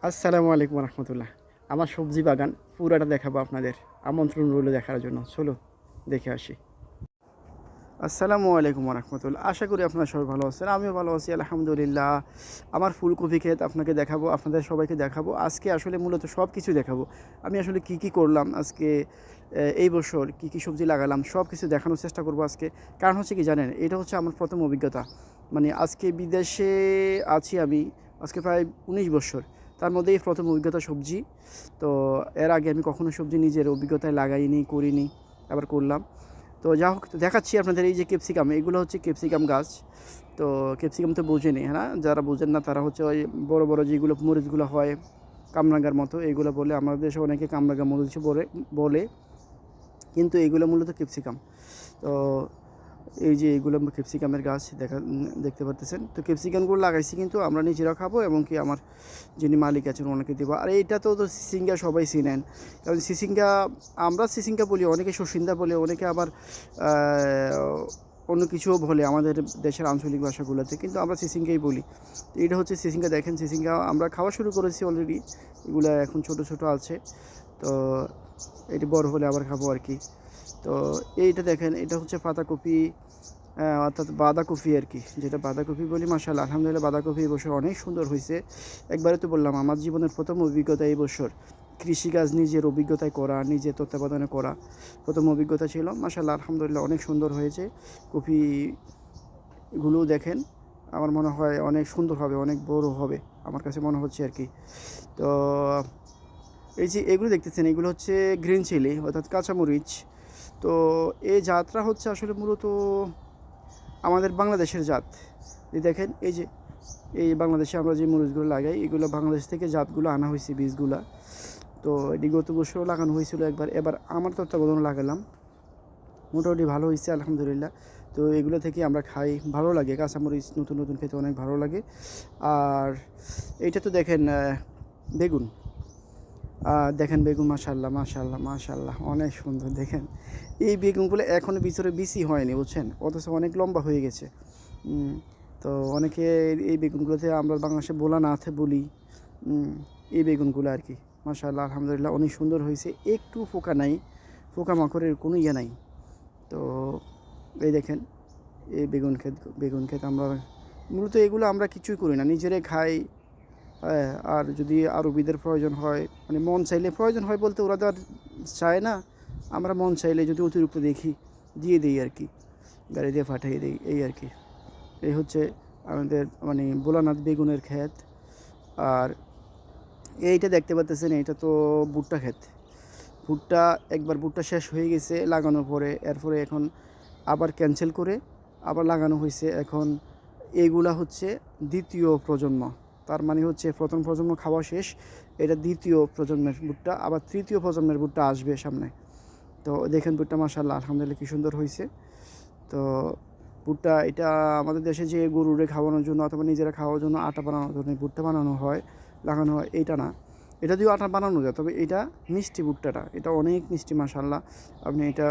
আসসালামু আলাইকুম রহমতুল্লাহ। আমার সবজি বাগান পুরাটা দেখাবো আপনাদের। আমন্ত্রণ রইল দেখার জন্য। চলো দেখে আসি। আসসালামু আলাইকুম রহমতুল্লাহ। আশা করি আপনারা সবাই ভালো আছেন, আমিও ভালো আছি আলহামদুলিল্লাহ। আমার ফুলকপি ক্ষেত আপনাকে দেখাবো, আপনাদের সবাইকে দেখাবো। আজকে আসলে মূলত সব কিছু দেখাবো। আমি আসলে কি কি করলাম আজকে, এই বছর কি কি সবজি লাগালাম সব কিছু দেখানোর চেষ্টা করব আজকে। কারণ হচ্ছে কি জানেন, এটা হচ্ছে আমার প্রথম অভিজ্ঞতা। মানে আজকে বিদেশে আছি আমি আজকে প্রায় 19 বছর। তার মধ্যে এই প্রথম অভিজ্ঞতা সবজি। তো এর আগে আমি কখনো সবজি নিজের অভিজ্ঞতায় লাগাইনি, করিনি, আবার করলাম। তো যা হোক, দেখাচ্ছি আপনাদের। এই যে ক্যাপসিকাম, এগুলো হচ্ছে ক্যাপসিকাম গাছ। তো ক্যাপসিকাম তো বোঝেনি, হ্যাঁ, যারা বোঝেন না তারা হচ্ছে ওই বড় বড় যেগুলো মরিচগুলো হয় কামরাঙ্গার মতো, এগুলো বলে আমাদের দেশে অনেকে কামরাঙ্গা মরিচ বলে বলে কিন্তু এগুলো মূলত ক্যাপসিকাম। তো এই যে এগুলো ক্যাপসিকামের গাছ দেখতে পারতেছেন। তো ক্যাপসিকামগুলো লাগাইছি কিন্তু আমরা নিজেরা খাবো এবং কি আমার যিনি মালিক আছেন ওনাকে দেবো। আর এইটা তো সিসিঙ্গা সবাই চিনেন, কারণ সিসিঙ্গা, আমরা সিসিঙ্গা বলি, অনেকে শসিন্দা বলে, অনেকে আবার অন্য কিছুও বলে আমাদের দেশের আঞ্চলিক ভাষাগুলোতে, কিন্তু আমরা সিসিঙ্গাই বলি। তো এটা হচ্ছে সিসিঙ্গা। দেখেন সিসিঙ্গা আমরা খাওয়া শুরু করেছি অলরেডি। এগুলো এখন ছোট ছোট আছে। তো এটি বড় হলে আবার খাবো আর কি। তো এইটা দেখেন, এটা হচ্ছে পাতাকপি, অর্থাৎ বাঁধাকপি আর কি, যেটা বাঁধাকপি বলি। মাশাআল্লাহ আলহামদুলিল্লাহ, বাঁধাকপি এই বছর অনেক সুন্দর হয়েছে। একবারে তো বললাম আমার জীবনের প্রথম অভিজ্ঞতা এই বছর কৃষিকাজ নিজের অভিজ্ঞতায় করা, নিজের তত্ত্বাবধানে করা প্রথম অভিজ্ঞতা ছিল। মাশাআল্লাহ আলহামদুলিল্লাহ অনেক সুন্দর হয়েছে। কপিগুলোও দেখেন, আমার মনে হয় অনেক সুন্দর হবে, অনেক বড় হবে, আমার কাছে মনে হচ্ছে আর কি। তো এই যে এগুলো দেখতেছেন, এগুলো হচ্ছে গ্রিন চিলি অর্থাৎ কাঁচামরিচ। তো এই জাতটা হচ্ছে আসলে মূলত আমাদের বাংলাদেশের জাত। এই দেখেন, এই যে এই বাংলাদেশে আমরা যে মরিচগুলো লাগাই, এগুলো বাংলাদেশ থেকে জাতগুলো আনা হয়েছে, বীজগুলা। তো এটি গত বছরও লাগানো হয়েছিল একবার, এবার আমার তত্ত্বাবধানে লাগালাম, মোটামুটি ভালো হয়েছে আলহামদুলিল্লাহ। তো এগুলো থেকে আমরা খাই, ভালো লাগে। কাঁচামরিচ নতুন নতুন খেতে অনেক ভালো লাগে। আর এইটা তো দেখেন বেগুন, দেখেন বেগুন, মাশাআল্লাহ মাশাআল্লাহ মাশাআল্লাহ অনেক সুন্দর। দেখেন এই বেগুনগুলো এখনও ভিতরে বিচি হয়নি, বুঝছেন, অথচ অনেক লম্বা হয়ে গেছে। তো অনেকে এই বেগুনগুলোতে আমরা বাংলাদেশে বোলা নাথে বলি, এই বেগুনগুলো আর কি। মাশাআল্লাহ আলহামদুলিল্লাহ অনেক সুন্দর হয়েছে, একটু পোকা নাই, পোকামাকড়ের কোনো ইয়ে নাই। তো এই দেখেন এই বেগুন ক্ষেত আমরা মূলত এগুলো আমরা কিছুই করি না, নিজেরাই খাই। হ্যাঁ, আর যদি আরবিদের প্রয়োজন হয়, মানে মন চাইলে, প্রয়োজন হয় বলতে ওরা তো আর চায় না, আমরা মন চাইলে যদি অতিরিক্ত দেখি দিয়ে দিই আর কি, গাড়ি দিয়ে পাঠিয়ে দিই, এই আর কি। এই হচ্ছে আমাদের মানে ভোলানাথ বেগুনের ক্ষেত। আর এইটা দেখতে পাচ্ছেন, এইটা তো ভুট্টা ক্ষেত। ভুট্টা, একবার ভুট্টা শেষ হয়ে গেছে লাগানোর পরে, এরপরে এখন আবার ক্যান্সেল করে আবার লাগানো হয়েছে। এখন এগুলা হচ্ছে দ্বিতীয় প্রজন্ম। তার মানে হচ্ছে প্রথম প্রজন্ম খাওয়া শেষ, এটা দ্বিতীয় প্রজন্মের ভুট্টা, আবার তৃতীয় প্রজন্মের ভুট্টা আসবে সামনে। তো দেখেন ভুট্টা মাশাআল্লাহ আলহামদুলিল্লাহ কী সুন্দর হয়েছে। তো ভুট্টা এটা আমাদের দেশে যে গরুরে খাওয়ানোর জন্য অথবা নিজেরা খাওয়ার জন্য আটা বানানোর জন্য ভুট্টা বানানো হয়, লাগানো হয়, এইটা না। এটা দিয়েও আটা বানানো যায়, তবে এটা মিষ্টি ভুট্টাটা, এটা অনেক মিষ্টি মাশাআল্লাহ। আপনি এটা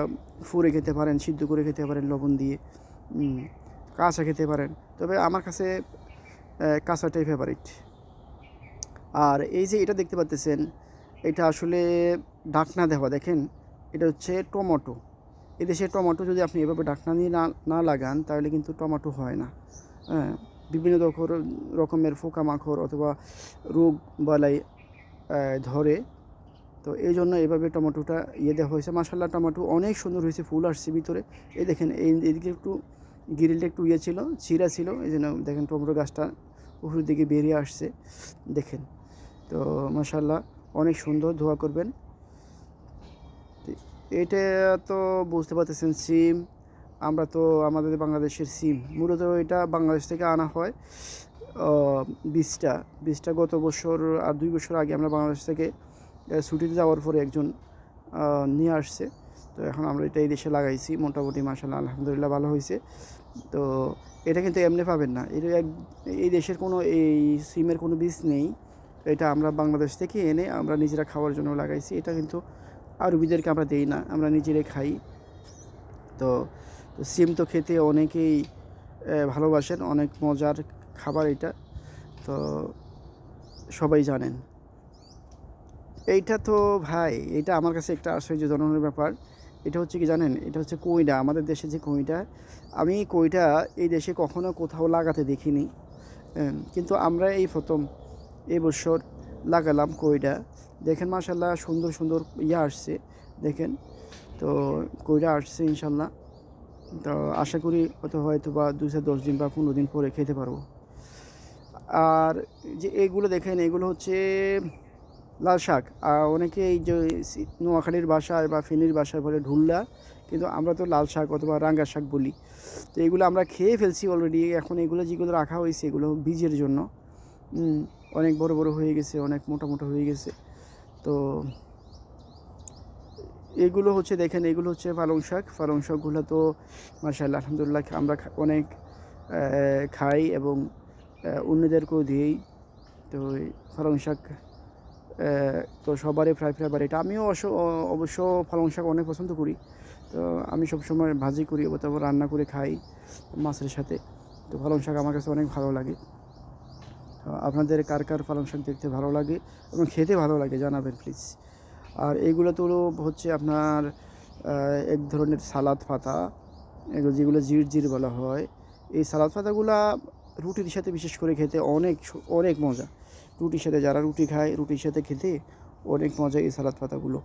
ফুরে খেতে পারেন, সিদ্ধ করে খেতে পারেন লবণ দিয়ে, কাঁচা খেতে পারেন, তবে আমার কাছে কাঁচাটাই ফেভারিট। আর এই যে এটা দেখতে পাচ্ছেন, এটা আসলে ঢাকনা দেওয়া, দেখেন এটা হচ্ছে টমেটো। এদেশে টমেটো যদি আপনি এভাবে ঢাকনা দিয়ে না না লাগান তাহলে কিন্তু টমেটো হয় না। হ্যাঁ, বিভিন্ন রকমের পোকামাকড় অথবা রোগ বালাই ধরে। তো এই জন্য এভাবে টমেটোটা দেওয়া হয়েছে। মাশাআল্লাহ টমেটো অনেক সুন্দর হয়েছে, ফুল আসছে ভিতরে। এই দেখেন এদিকে একটু গ্রিলটা একটু ছিল, ছিঁড়া ছিল, এই জন্য দেখেন টমেটো গাছটা উপরের দিকে বেরিয়ে আসছে, দেখেন। তো মাশাআল্লাহ অনেক সুন্দর, দোয়া করবেন। এটা তো বুঝতে পারতেছেন সিম, আমরা তো আমাদের বাংলাদেশের সিম মূলত এটা বাংলাদেশ থেকে আনা হয়। বীজটা গত বছর আর 2 বছর আগে আমরা বাংলাদেশ থেকে ছুটিতে যাওয়ার পরে একজন নিয়ে আসছে। তো এখন আমরা এটা এই দেশে লাগাইছি, মোটামুটি মাশাআল্লাহ আলহামদুলিল্লাহ ভালো হয়েছে। তো এটা কিন্তু এমনি পাবেন না, এটা এই দেশের কোনো এই সিমের কোনো বীজ নেই। এটা আমরা বাংলাদেশ থেকে এনে আমরা নিজেরা খাওয়ার জন্য লাগাইছি। এটা কিন্তু আরবিদেরকে আমরা দেই না, আমরা নিজেরাই খাই। তো সিম তো খেতে অনেকেই ভালোবাসেন, অনেক মজার খাবার এটা, তো সবাই জানেন। এইটা তো ভাই, এটা আমার কাছে একটা আশ্চর্যজনকের ব্যাপার। এটা হচ্ছে কি জানেন? এটা হচ্ছে কইড়া, আমাদের দেশে যে কইড়া, আমি কইড়া এই দেশে কখনো কোথাও লাগাতে দেখিনি। কিন্তু আমরা এই প্রথম এবছর লাগালাম কইড়া। দেখেন মাশাআল্লাহ সুন্দর সুন্দর আসছে, দেখেন। তো কইড়া আসছে ইনশাল্লাহ। তো আশা করি হয়তো বা ২-১০ দিন বা ১৫ দিন পরে খেতে পারবো। আর যে এগুলো দেখেন, এগুলো হচ্ছে লাল শাক। অনেকে এই যে নোয়াখালীর ভাষায় বা ফেনীর ভাষায় বলে ঢুল্লা, কিন্তু আমরা তো লাল শাক অথবা রাঙ্গা শাক বলি। তো এগুলো আমরা খেয়ে ফেলছি অলরেডি। এখন এগুলো যেগুলো রাখা হয়েছে এগুলো বীজের জন্য। অনেক বড় বড় হয়ে গেছে, অনেক মোটা মোটা হয়ে গেছে। তো এগুলো হচ্ছে দেখেন, এগুলো হচ্ছে পালং শাক। পালং শাকগুলো তো মাশাআল্লাহ আলহামদুলিল্লাহ আমরা অনেক খাই এবং অন্যদেরকেও দিই। তো পালং শাক তো সবারই প্রায় ফেভারিট। আমিও অবশ্য পালং শাক অনেক পছন্দ করি। তো আমি সবসময় ভাজি করি অথবা রান্না করে খাই মাছের সাথে। তো পালং শাক আমার কাছে অনেক ভালো লাগে। তো আপনাদের কার কার পালং শাক দেখতে ভালো লাগে এবং খেতে ভালো লাগে জানাবেন প্লিজ। আর এইগুলো তো হচ্ছে আপনার এক ধরনের সালাদ পাতা, এগুলো যেগুলো জির বলা হয়। এই সালাদ পাতাগুলা রুটির সাথে বিশেষ করে খেতে অনেক অনেক মজা। রুটির সাথে যারা রুটি খায়, রুটির সাথে খেতে অনেক মজা এই সালাদ পাতাগুলো।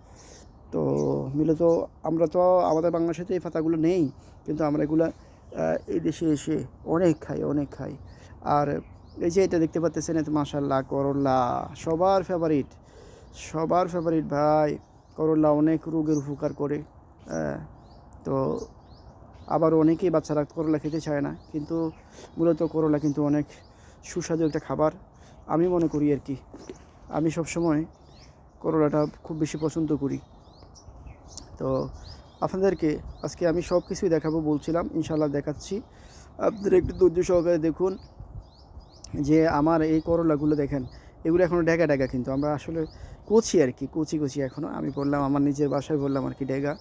তো মূলত আমরা তো আমাদের বাংলাদেশে এই পাতাগুলো নেই, কিন্তু আমরা এগুলা এই দেশে এসে অনেক খাই, অনেক খাই। আর এই যে এটা দেখতে পাচ্ছেন, এত মাশাআল্লাহ করল্লা, সবার ফেভারিট, সবার ফেভারিট ভাই। করল্লা অনেক রোগের উপকার করে। তো আবার অনেকেই বাচ্চারা করলা খেতে চায় না, কিন্তু মূলত করলা কিন্তু অনেক সুস্বাদু একটা খাবার আমি মনে করি আর কি। আমি সবসময় করলাটা খুব বেশি পছন্দ করি। তো আপনাদেরকে আজকে আমি সব কিছুই দেখাবো বলছিলাম, ইনশাল্লাহ দেখাচ্ছি। আপনারা একটু ধৈর্য সহকারে দেখুন যে আমার এই করলাগুলো দেখেন, এগুলো এখনও ডেগা ডেগা, কিন্তু আমরা আসলে কচি আর কি, কচি কচি এখনও। আমি বললাম আমার নিজের বাসায় বললাম আর কি ডেগা।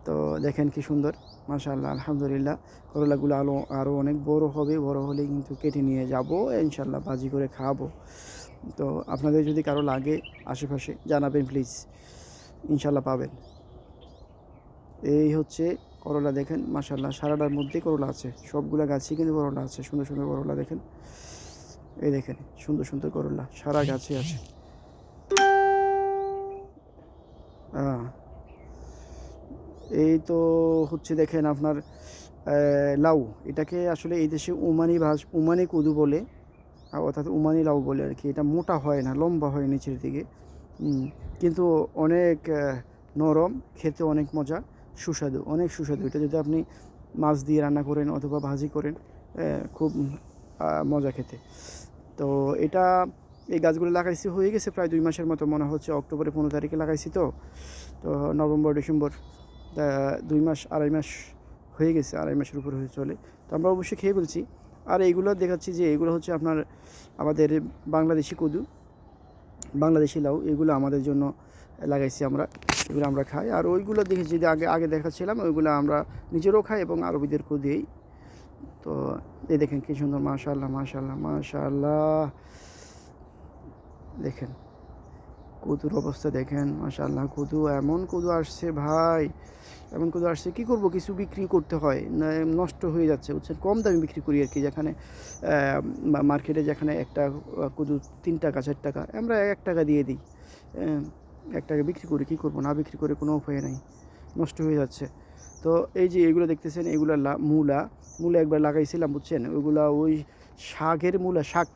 তো দেখেন কি সুন্দর, মাশাআল্লাহ আলহামদুলিল্লাহ। করলাগুলো আরও অনেক বড় হবে, বড় হলে কিন্তু কেটে নিয়ে যাব ইনশাল্লাহ, ভাজি করে খাবো। তো আপনাদের যদি কারো লাগে আশেপাশে জানাবেন প্লিজ, ইনশাল্লাহ পাবেন। এই হচ্ছে করলা, দেখেন মাশাআল্লাহ সারাটার মধ্যেই করলা আছে, সবগুলা গাছই কিন্তু করলা আছে, সুন্দর সুন্দর করলা দেখেন। এই দেখেন সুন্দর সুন্দর করলা সারা গাছে আছে। এই তো হচ্ছে দেখেন আপনার লাউ। এটাকে আসলে এই দেশে উমানি কদু বলে, অর্থাৎ উমানি লাউ বলে আর কি। এটা মোটা হয় না, লম্বা হয় নিচের দিকে, কিন্তু অনেক নরম, খেতে অনেক মজা, সুস্বাদু, অনেক সুস্বাদু। এটা যদি আপনি মাছ দিয়ে রান্না করেন অথবা ভাজি করেন, খুব মজা খেতে। তো এটা এই গাছগুলো লাগাইছি হয়ে গেছে প্রায় 2 মাসের মতো, মনে হচ্ছে অক্টোবরের 15 তারিখে লাগাইছি। তো নভেম্বর ডিসেম্বর 2 মাস, 2.5 মাস হয়ে গেছে, 2.5 মাসের উপর হয়ে চলে। তো আমরা অবশ্যই খেয়ে ফেলছি। আর এইগুলো দেখাচ্ছি যে এগুলো হচ্ছে আপনার আমাদের বাংলাদেশি কদু, বাংলাদেশি লাউ। এগুলো আমাদের জন্য লাগাইছি আমরা, এগুলো আমরা খাই। আর ওইগুলো দেখেছি যে আগে আগে দেখাচ্ছিলাম, ওইগুলো আমরা নিজেরও খাই এবং আরবিদেরকেও দিই। তো এই দেখেন কী সুন্দর, মাশাআল্লাহ মাশাআল্লাহ মাশাআল্লাহ। দেখেন কদুর অবস্থা দেখেন, মাশাআল্লাহ। এমন কদু আসছে ভাই, এমন কদু আসছে, কী করব, কিছু বিক্রি করতে হয়, নষ্ট হয়ে যাচ্ছে বুঝছেন। কম দামে বিক্রি করি আর কি, যেখানে মার্কেটে যেখানে একটা কদু 3 টাকা 4 টাকা, আমরা 1 টাকা দিয়ে দিই। 1 টাকা বিক্রি করি, কী করব, না বিক্রি করে কোনো উপায় নাই, নষ্ট হয়ে যাচ্ছে। তো এই যে এগুলো দেখতেছেন, এগুলো মূলা। একবার লাগাইছিলাম বুঝছেন, ওইগুলা ওই শাকের মূলা, শাক,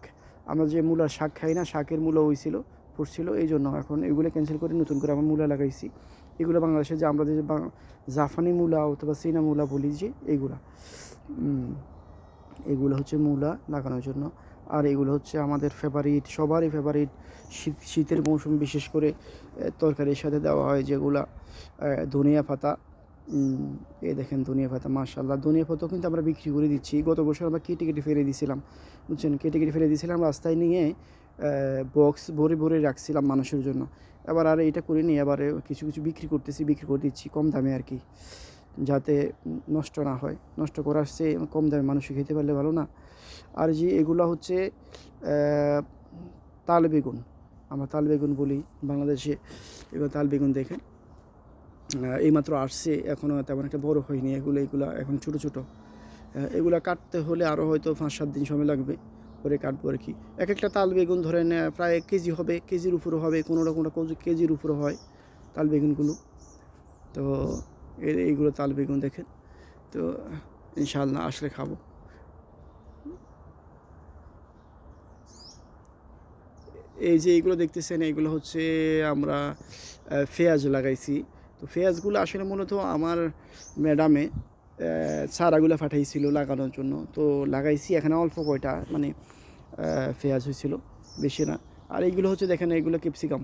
আমরা যে মূলার শাক খাই না, শাকের মূলা হয়েছিল, ফুটছিল। এই জন্য এখন এগুলো ক্যান্সেল করে নতুন করে আমার মূলা লাগাইছি। এগুলো বাংলাদেশে যে আমরা যে জাফানি মূলা অথবা চীনা মূলা বলি, যে এগুলো হচ্ছে মূলা লাগানোর জন্য। আর এগুলো হচ্ছে আমাদের ফেভারিট, সবারই ফেভারিট। শীতের মৌসুমে বিশেষ করে তরকারির সাথে দেওয়া হয় যেগুলা, ধনিয়া পাতা। এই দেখেন ধনিয়া পাতা, মাশাআল্লাহ। ধনিয়া পাতাও কিন্তু আমরা বিক্রি করে দিচ্ছি। গত বছর আমরা কেটে কেটে ফেলে দিয়েছিলাম বুঝছেন, কেটে কেটে ফেলে দিয়েছিলাম, রাস্তায় নিয়ে বক্স ভরে ভরে রাখছিলাম মানুষের জন্য। এবার আর এটা করিনি, এবার কিছু কিছু বিক্রি করে দিচ্ছি কম দামে আর কি, যাতে নষ্ট না হয়। নষ্ট করার চেয়ে কম দামে মানুষ খেতে পারলে ভালো না। আর যে এগুলো হচ্ছে তাল বেগুন, আমরা তাল বেগুন বলি বাংলাদেশে। এবার তাল বেগুন দেখেন এইমাত্র আসছে, এখনও তেমন একটা বড় হয়নি। এগুলা এখন ছোটো ছোটো। এগুলা কাটতে হলে আরও হয়তো 5-7 দিন সময় লাগবে, পরে কাটবো আর কি। এক একটা তাল বেগুন ধরেন প্রায় কেজি হবে, কেজির উপরে হবে, কোনোটা কেজির উপরে হয় তাল বেগুনগুলো। তো এইগুলো তাল বেগুন দেখেন। তো ইনশাআল্লাহ আসলে খাবো। এই যে এইগুলো দেখতেছেন, এইগুলো হচ্ছে আমরা পেঁয়াজ লাগাইছি। তো পেঁয়াজগুলো আসলে মূলত আমার ম্যাডামে চারাগুলো পাঠাইছিল লাগানোর জন্য। তো লাগাইছি, এখানে অল্প কয়টা মানে পেঁয়াজ হয়েছিল, বেশি না। আর এইগুলো হচ্ছে দেখেন, এইগুলো ক্যাপসিকাম।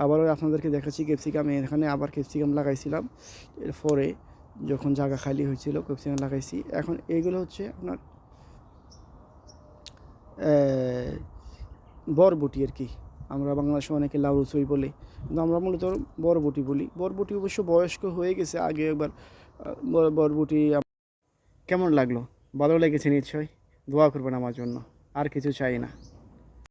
আবারও আপনাদেরকে দেখাচ্ছি ক্যাপসিকাম। এখানে আবার ক্যাপসিকাম লাগাইছিলাম, এরপরে যখন জায়গা খালি হয়েছিল ক্যাপসিকাম লাগাইছি। এখন এইগুলো হচ্ছে আপনার বরবটি আর কি। আমরা বাংলাদেশে অনেকে লাউ রসুই বলে, কিন্তু আমরা মূলত বরবটি বলি। বরবটি অবশ্য বয়স্ক হয়ে গেছে, আগে একবার বরবটি। কেমন লাগলো? ভালো লেগেছে নিশ্চয়ই। দোয়া করবেন আমার জন্য, আর কিছু চাই না।